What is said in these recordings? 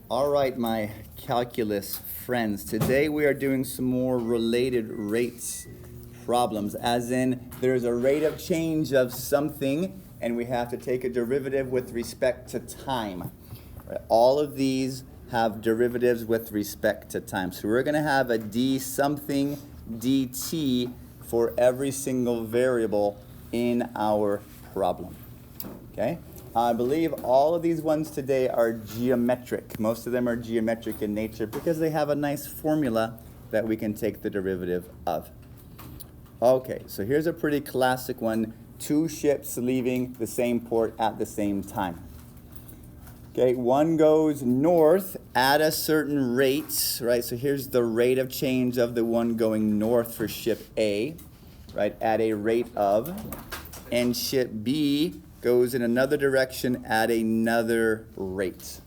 All right, my calculus friends. Today we are doing some more related rates problems, as in there's a rate of change of something and we have to take a derivative with respect to time. Right? All of these have derivatives with respect to time. So we're going to have a d something dt for every single variable in our problem. Okay? I believe all of these ones today are geometric. Most of them are geometric in nature because they have a nice formula that we can take the derivative of. Okay, so here's a pretty classic one. Two ships leaving the same port at the same time. Okay, one goes north at a certain rate, right? So here's the rate of change of the one going north for ship A, right, at a rate of, and ship B goes in another direction at another rate.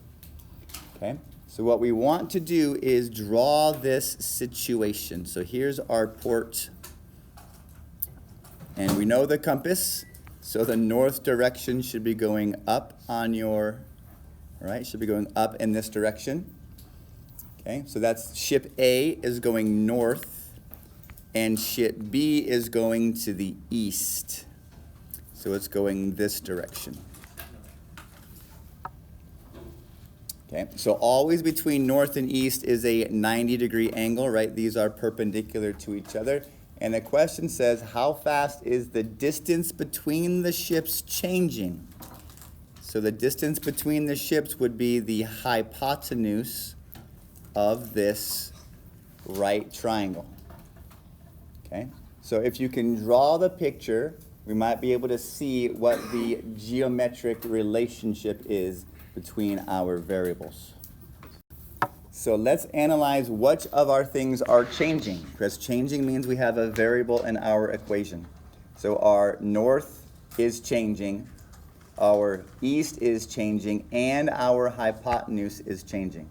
Okay, so what we want to do is draw this situation. So here's our port, and we know the compass, so the north direction should be going up on your, all right, should be going up in this direction. Okay, so that's ship A is going north, and ship B is going to the east. So it's going this direction. Okay, so always between north and east is a 90-degree angle, right? These are perpendicular to each other. And the question says, how fast is the distance between the ships changing? So the distance between the ships would be the hypotenuse of this right triangle. Okay, so if you can draw the picture, we might be able to see what the geometric relationship is between our variables. So let's analyze which of our things are changing, because changing means we have a variable in our equation. So our north is changing, our east is changing, and our hypotenuse is changing.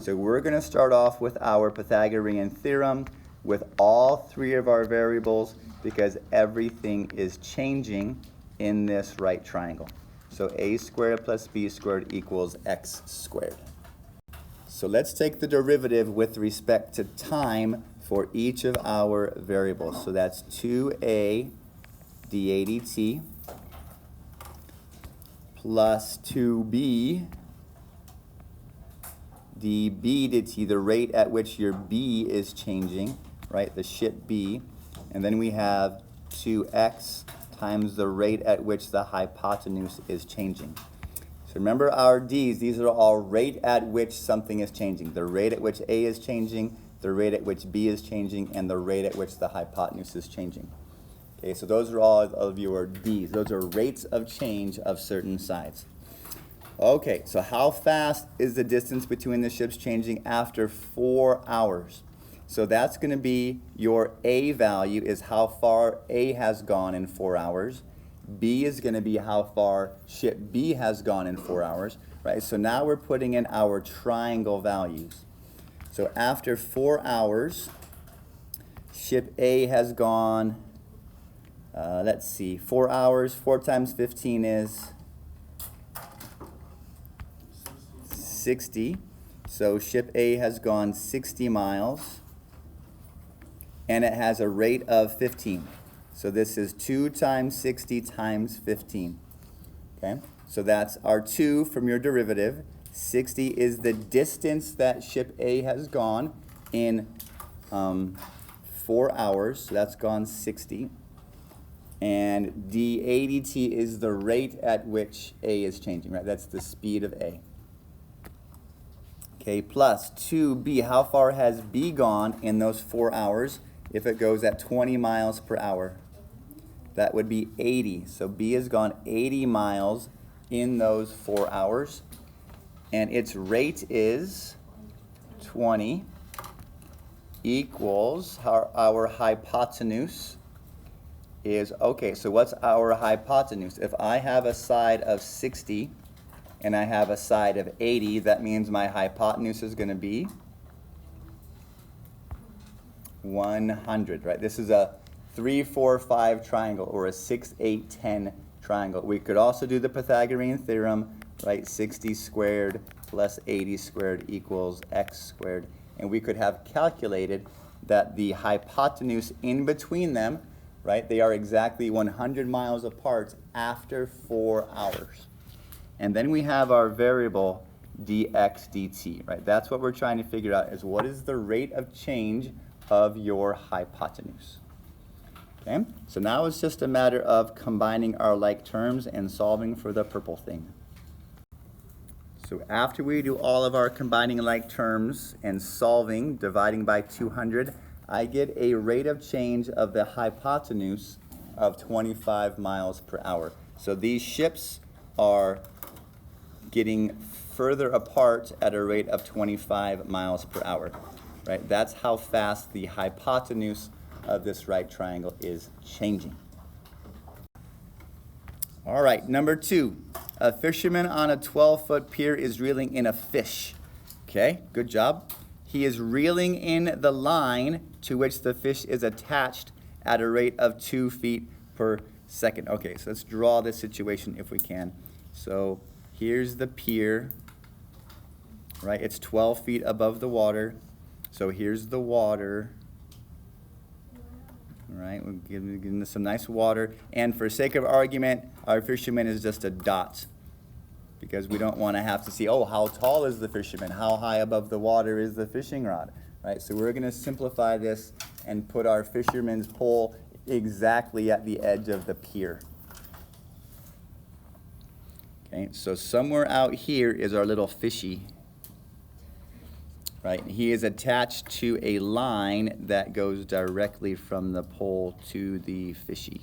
So we're going to start off with our Pythagorean theorem with all three of our variables, because everything is changing in this right triangle. So a squared plus b squared equals x squared. So let's take the derivative with respect to time for each of our variables. So that's 2a dA dt plus 2b dB dt, the rate at which your b is changing, right, the ship B. And then we have 2x times the rate at which the hypotenuse is changing. So remember our d's, these are all rate at which something is changing. The rate at which A is changing, the rate at which B is changing, and the rate at which the hypotenuse is changing. Okay, so those are all of your d's. Those are rates of change of certain sides. Okay, so how fast is the distance between the ships changing after 4 hours? So that's going to be your A value, is how far A has gone in 4 hours. B is going to be how far ship B has gone in 4 hours, right? So now we're putting in our triangle values. So after 4 hours, ship A has gone, let's see, 4 hours, 4 times 15 is 60. So ship A has gone 60 miles. And it has a rate of 15. So this is 2 times 60 times 15. Okay, so that's our 2 from your derivative. 60 is the distance that ship A has gone in 4 hours. So that's gone 60. And dA dt is the rate at which A is changing, right? That's the speed of A. Okay, plus 2b, how far has B gone in those 4 hours? If it goes at 20 miles per hour, that would be 80. So B has gone 80 miles in those 4 hours. And its rate is 20 equals our hypotenuse is, okay, so what's our hypotenuse? If I have a side of 60 and I have a side of 80, that means my hypotenuse is going to be 100, right? This is a 3, 4, 5 triangle, or a 6, 8, 10 triangle. We could also do the Pythagorean theorem right? 60 squared plus 80 squared equals x squared. And we could have calculated that the hypotenuse in between them, right, they are exactly 100 miles apart after 4 hours. And then we have our variable dx dt, right? That's what we're trying to figure out, is what is the rate of change of your hypotenuse. Okay, so now it's just a matter of combining our like terms and solving for the purple thing. So after we do all of our combining like terms and solving, dividing by 200, I get a rate of change of the hypotenuse of 25 miles per hour. So these ships are getting further apart at a rate of 25 miles per hour, right? That's how fast the hypotenuse of this right triangle is changing. All right, number 2. A fisherman on a 12-foot pier is reeling in a fish. Okay, good job. He is reeling in the line to which the fish is attached at a rate of 2 feet per second. Okay, so let's draw this situation if we can. So here's the pier, right? It's 12 feet above the water. So here's the water. All right, we're giving this some nice water. And for sake of argument, our fisherman is just a dot, because we don't want to have to see, oh, how tall is the fisherman? How high above the water is the fishing rod? Right, so we're going to simplify this and put our fisherman's pole exactly at the edge of the pier. Okay, so somewhere out here is our little fishy. Right, he is attached to a line that goes directly from the pole to the fishy.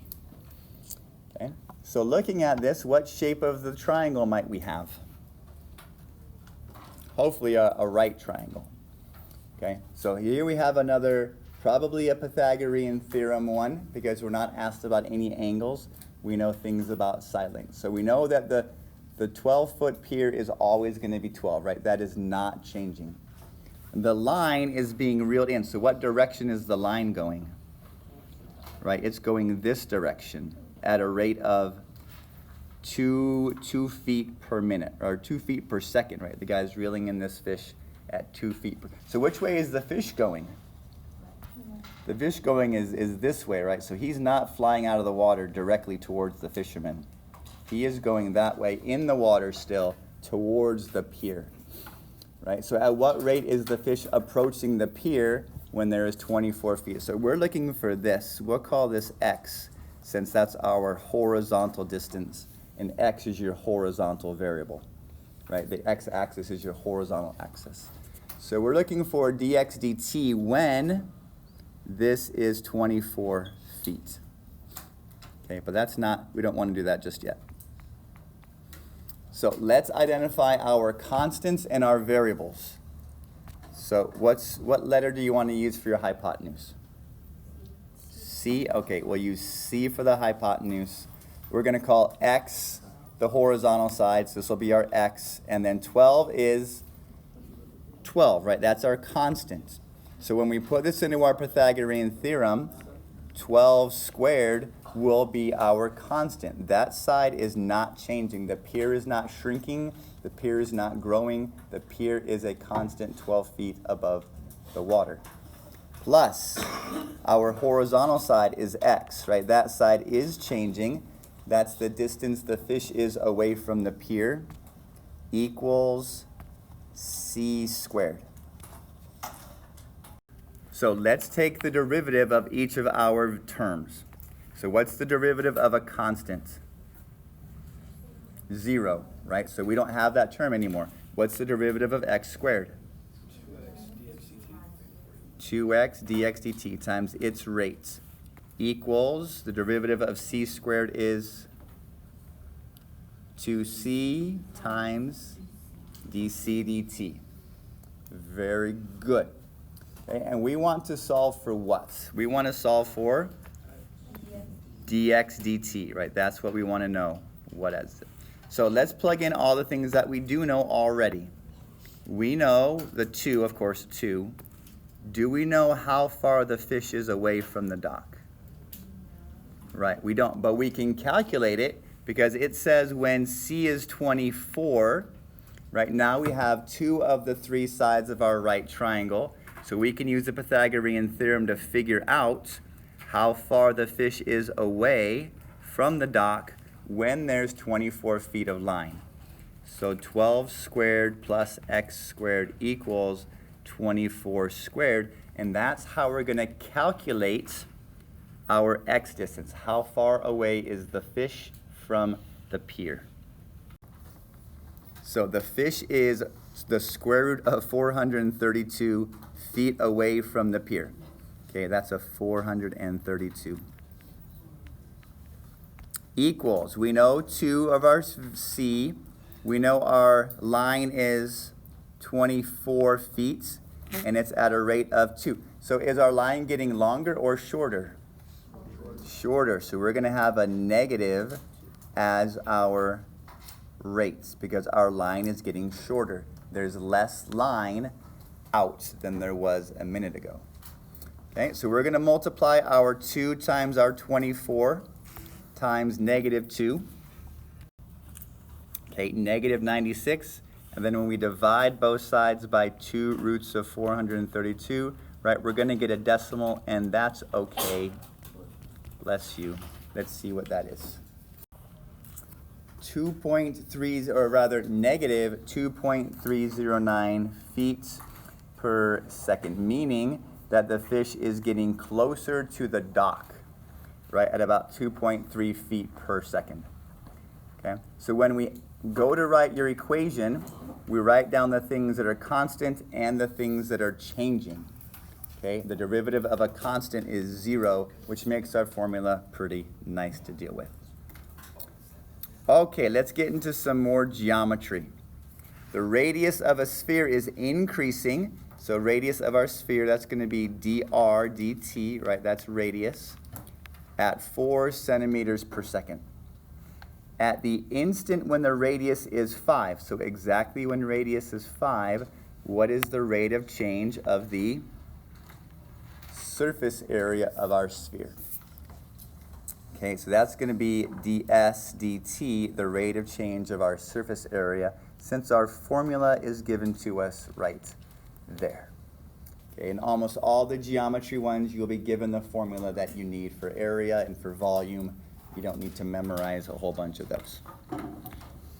Okay, so looking at this, what shape of the triangle might we have? Hopefully a right triangle. Okay, so here we have another, probably a Pythagorean theorem one, because we're not asked about any angles. We know things about side lengths. So we know that the 12-foot pier is always going to be 12, right? That is not changing. The line is being reeled in. So what direction is the line going? Right, it's going this direction at a rate of 2 feet per minute, or 2 feet per second, right? The guy's reeling in this fish at 2 feet per. So which way is the fish going? The fish going is this way, right? So he's not flying out of the water directly towards the fisherman. He is going that way in the water still towards the pier. Right, so at what rate is the fish approaching the pier when there is 24 feet? So we're looking for this. We'll call this x, since that's our horizontal distance, and x is your horizontal variable. Right, the x-axis is your horizontal axis. So we're looking for dx dt when this is 24 feet. Okay, but that's not, we don't want to do that just yet. So let's identify our constants and our variables. So what letter do you want to use for your hypotenuse? C? Okay, we'll use C for the hypotenuse. We're going to call x the horizontal side, so this will be our x, and then 12 is 12, right? That's our constant. So when we put this into our Pythagorean theorem, 12 squared will be our constant. That side is not changing. The pier is not shrinking. The pier is not growing. The pier is a constant 12 feet above the water. Plus, our horizontal side is x, right? That side is changing. That's the distance the fish is away from the pier, equals c squared. So let's take the derivative of each of our terms. So what's the derivative of a constant? 0, right? So we don't have that term anymore. What's the derivative of x squared? 2x dx dt times its rate equals, the derivative of c squared is 2c times dc dt. Very good. Okay, and we want to solve for what? We want to solve for dx dt, right? That's what we want to know. What is it? So let's plug in all the things that we do know already. We know the 2, of course, 2. Do we know how far the fish is away from the dock? Right, we don't, but we can calculate it because it says when c is 24, right now we have 2 of the 3 sides of our right triangle, so we can use the Pythagorean theorem to figure out how far the fish is away from the dock when there's 24 feet of line. So 12 squared plus x squared equals 24 squared, and that's how we're going to calculate our x distance. How far away is the fish from the pier? So the fish is the square root of 432 feet away from the pier. Okay, that's a 432. Equals, we know 2 of our c, we know our line is 24 feet, and it's at a rate of 2. So is our line getting longer or shorter? Shorter. So we're going to have a negative as our rates because our line is getting shorter. There's less line out than there was a minute ago. Okay, so we're going to multiply our 2 times our 24 times negative 2. Okay, negative 96. And then when we divide both sides by 2 roots of 432, right, we're going to get a decimal, and that's okay. Bless you. Let's see what that is. 2.3, or rather negative 2.309 feet per second, meaning that the fish is getting closer to the dock, right, at about 2.3 feet per second. Okay, so when we go to write your equation, we write down the things that are constant and the things that are changing. Okay, the derivative of a constant is 0, which makes our formula pretty nice to deal with. Okay, let's get into some more geometry. The radius of a sphere is increasing, so radius of our sphere, that's going to be dr dt, right, that's radius, at 4 centimeters per second. At the instant when the radius is 5, so exactly when radius is 5, what is the rate of change of the surface area of our sphere? Okay, so that's going to be ds dt, the rate of change of our surface area, since our formula is given to us right there. Okay, in almost all the geometry ones, you'll be given the formula that you need for area and for volume. You don't need to memorize a whole bunch of those.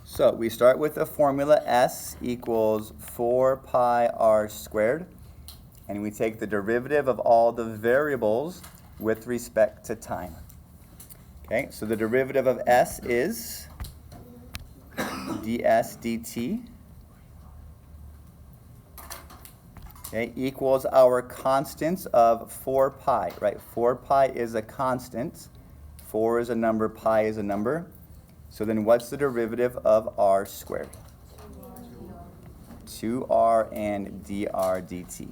So we start with the formula S equals 4 pi r squared, and we take the derivative of all the variables with respect to time. Okay, so the derivative of S is ds dt, okay, equals our constants of 4 pi, right? 4 pi is a constant, 4 is a number, pi is a number. So then what's the derivative of r squared? 2r and dr dt.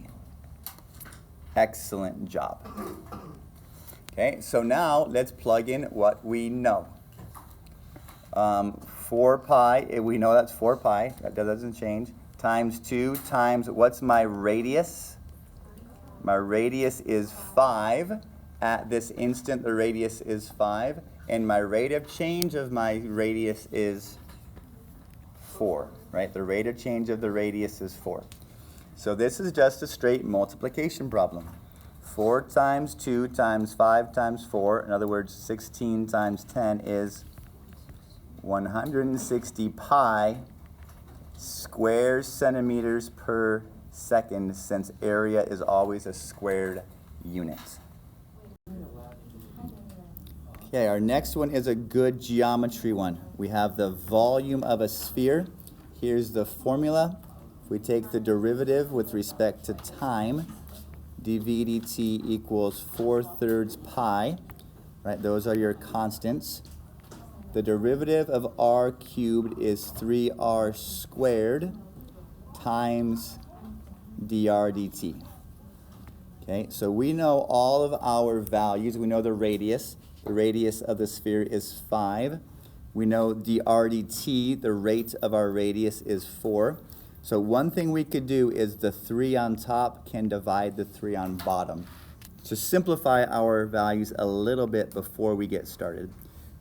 Excellent job. Okay, so now let's plug in what we know. 4 pi, we know that's 4 pi, that doesn't change, times 2 times, what's my radius? My radius is 5. At this instant, the radius is 5, and my rate of change of my radius is 4, right? The rate of change of the radius is 4. So this is just a straight multiplication problem. 4 times 2 times 5 times 4, in other words, 16 times 10 is 160 pi square centimeters per second, since area is always a squared unit. Okay, our next one is a good geometry one. We have the volume of a sphere. Here's the formula. If we take the derivative with respect to time, dv dt equals 4/3 pi, right? Those are your constants. The derivative of r cubed is 3r squared times dr dt. Okay, so we know all of our values. We know the radius. The radius of the sphere is 5. We know dr dt, the rate of our radius is 4. So one thing we could do is the 3 on top can divide the 3 on bottom to simplify our values a little bit before we get started.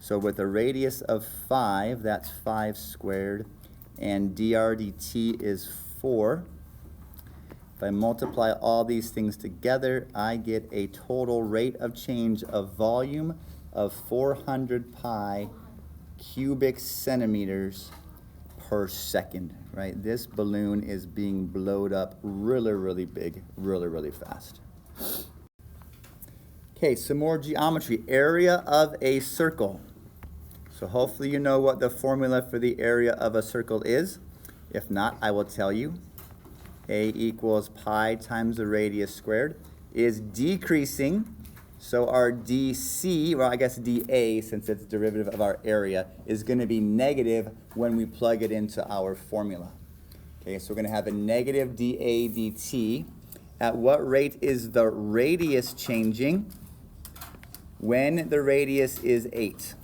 So with a radius of 5, that's 5 squared, and dr dt is 4. If I multiply all these things together, I get a total rate of change of volume of 400 pi cubic centimeters per second, right? This balloon is being blown up really, really big, really, really fast. Okay, some more geometry. Area of a circle. So hopefully you know what the formula for the area of a circle is. If not, I will tell you. A equals pi times the radius squared is decreasing. So our DC, well, I guess dA, since it's derivative of our area, is going to be negative when we plug it into our formula. Okay, so we're going to have a negative dA dt. At what rate is the radius changing? When the radius is 8.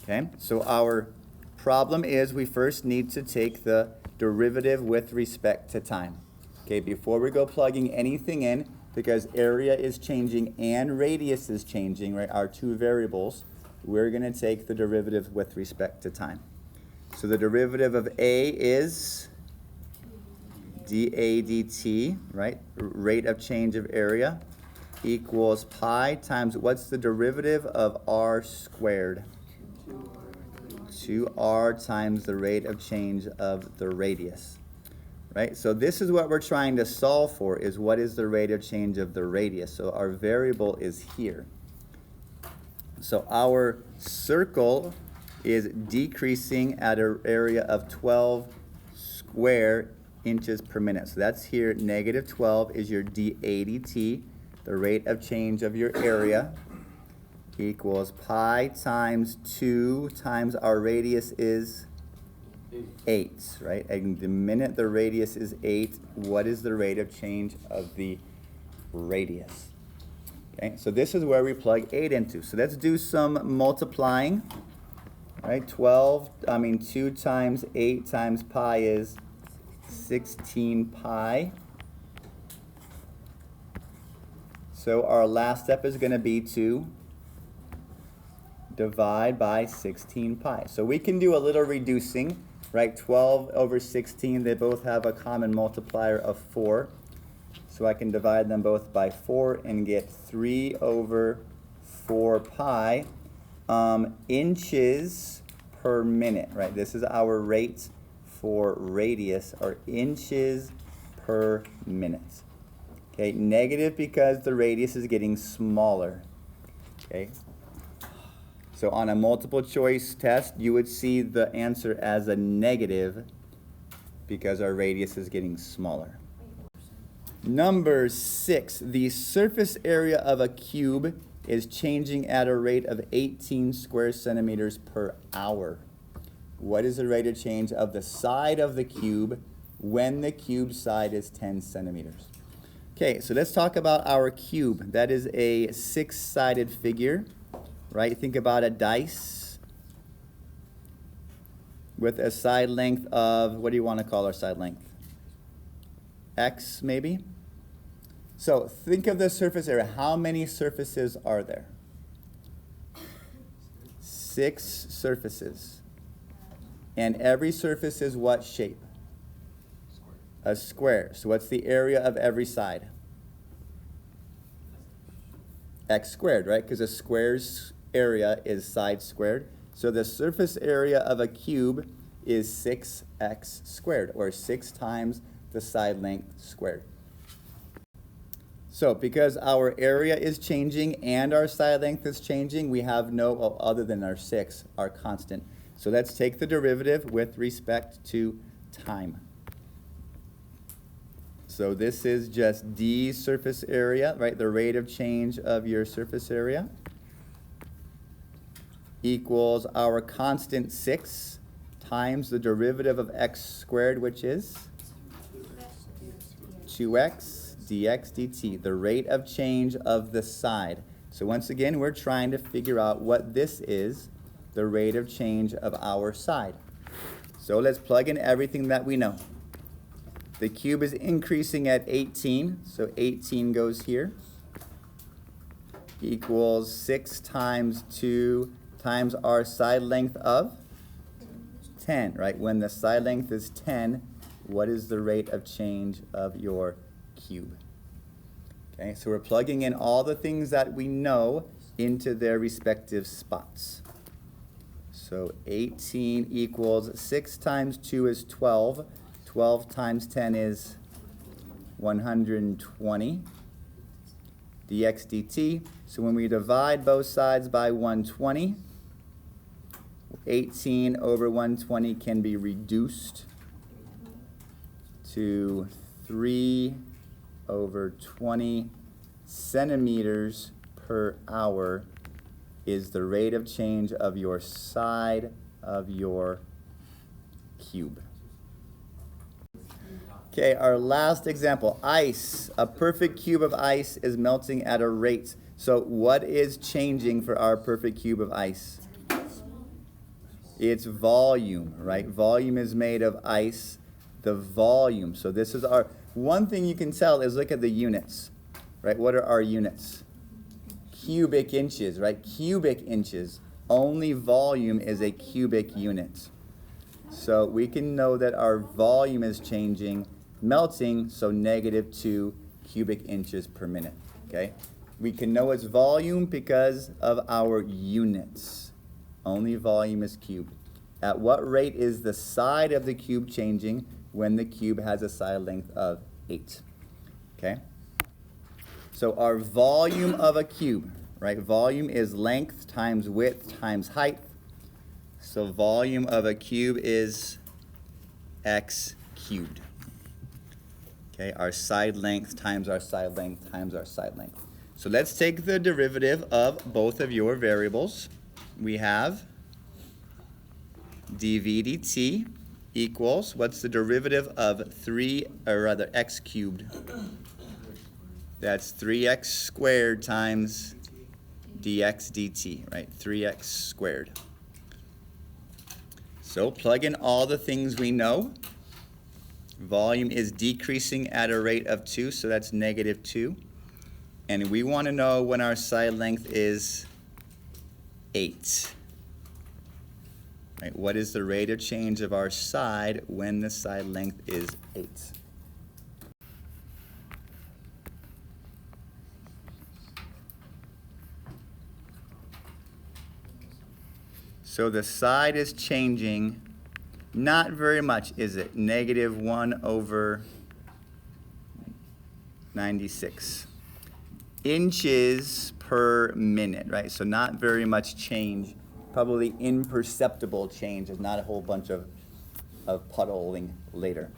Okay, so our problem is we first need to take the derivative with respect to time. Okay, before we go plugging anything in, because area is changing and radius is changing, right, our two variables, we're going to take the derivative with respect to time. So the derivative of A is dA dt, right, rate of change of area, equals pi times, what's the derivative of r squared? 2r times the rate of change of the radius. Right? So this is what we're trying to solve for, is what is the rate of change of the radius. So our variable is here. So our circle is decreasing at an area of 12 square inches per minute. So that's here, negative 12 is your dA dt, the rate of change of your area, equals pi times 2 times our radius is 8, right? And the minute the radius is 8, what is the rate of change of the radius? Okay, so this is where we plug 8 into. So let's do some multiplying. Right, 2 times 8 times pi is 16 pi. So our last step is going to be to divide by 16 pi. So we can do a little reducing, right? 12 over 16, they both have a common multiplier of 4. So I can divide them both by 4 and get 3 over 4 pi inches per minute, right? This is our rate for radius, or inches per minute. Okay, negative because the radius is getting smaller. Okay. So on a multiple choice test, you would see the answer as a negative because our radius is getting smaller. Number 6, the surface area of a cube is changing at a rate of 18 square centimeters per hour. What is the rate of change of the side of the cube when the cube side is 10 centimeters? Okay, so let's talk about our cube. That is a 6-sided figure. Right, think about a dice with a side length of, what do you want to call our side length? X, maybe? So think of the surface area. How many surfaces are there? 6 surfaces. And every surface is what shape? A square. So what's the area of every side? X squared, right? Because a square's area is side squared. So the surface area of a cube is 6x squared, or 6 times the side length squared. So because our area is changing and our side length is changing, we have no, other than our 6, our constant. So let's take the derivative with respect to time. So this is just d surface area, right? The rate of change of your surface area equals our constant 6 times the derivative of x squared, which is 2x dx dt, the rate of change of the side. So once again, we're trying to figure out what this is, the rate of change of our side. So let's plug in everything that we know. The cube is increasing at 18, so 18 goes here, equals 6 times 2 times our side length of 10, right? When the side length is 10, what is the rate of change of your cube? Okay, so we're plugging in all the things that we know into their respective spots. So 18 equals 6 times 2 is 12. 12 times 10 is 120 dx dt. So when we divide both sides by 120, 18 over 120 can be reduced to 3 over 20 centimeters per hour is the rate of change of your side of your cube. Okay, our last example, ice. A perfect cube of ice is melting at a rate. So what is changing for our perfect cube of ice? It's volume, right? Volume is made of ice. The volume. So this is our, one thing you can tell is look at the units, right? What are our units? Cubic inches, right? Cubic inches. Only volume is a cubic unit. So we can know that our volume is changing, melting, so -2 cubic inches per minute, okay? We can know it's volume because of our units. Only volume is cubed. At what rate is the side of the cube changing when the cube has a side length of 8? Okay? So our volume of a cube, right? Volume is length times width times height. So volume of a cube is x cubed. Okay, our side length times our side length times our side length. So let's take the derivative of both of your variables. We have dv dt equals, what's the derivative of x cubed? That's 3x squared times dx dt, right? 3x squared. So plug in all the things we know. Volume is decreasing at a rate of 2, so that's -2. And we want to know when our side length is 8. Right, what is the rate of change of our side when the side length is 8? So the side is changing, not very much, is it? -1 over 96. Inches per minute, right? So not very much change, probably imperceptible change. There's not a whole bunch of puddling later.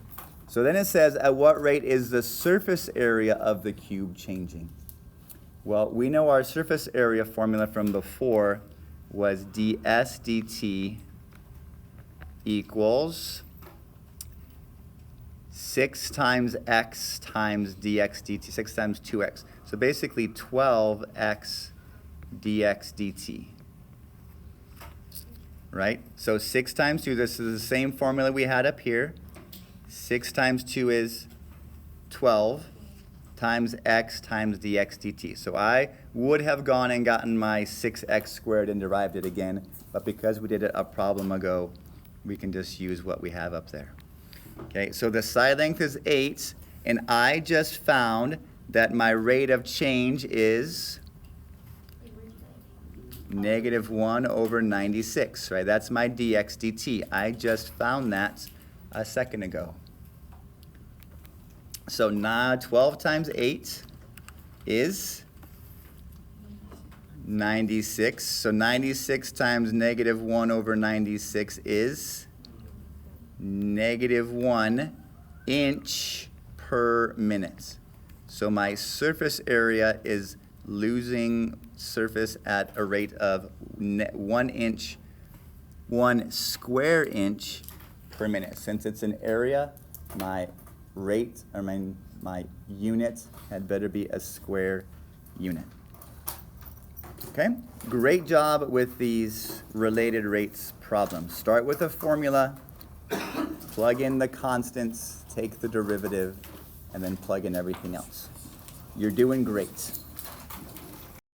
So then it says, at what rate is the surface area of the cube changing? Well, we know our surface area formula from before was ds dt equals 6 times x times dx dt, 6 times 2x. So basically 12x dx dt. Right? So 6 times 2, this is the same formula we had up here. 6 times 2 is 12 times x times dx dt. So I would have gone and gotten my 6x squared and derived it again, but because we did it a problem ago, we can just use what we have up there. Okay, so the side length is 8, and I just found that my rate of change is -1 over 96, right? That's my dx dt. I just found that a second ago. So now 12 times 8 is 96. So 96 times -1 over 96 is -1 inch per minute. So my surface area is losing surface at a rate of 1 square inch per minute. Since it's an area, my rate, or my unit had better be a square unit. Okay, great job with these related rates problems. Start with a formula, plug in the constants, take the derivative, and then plug in everything else. You're doing great.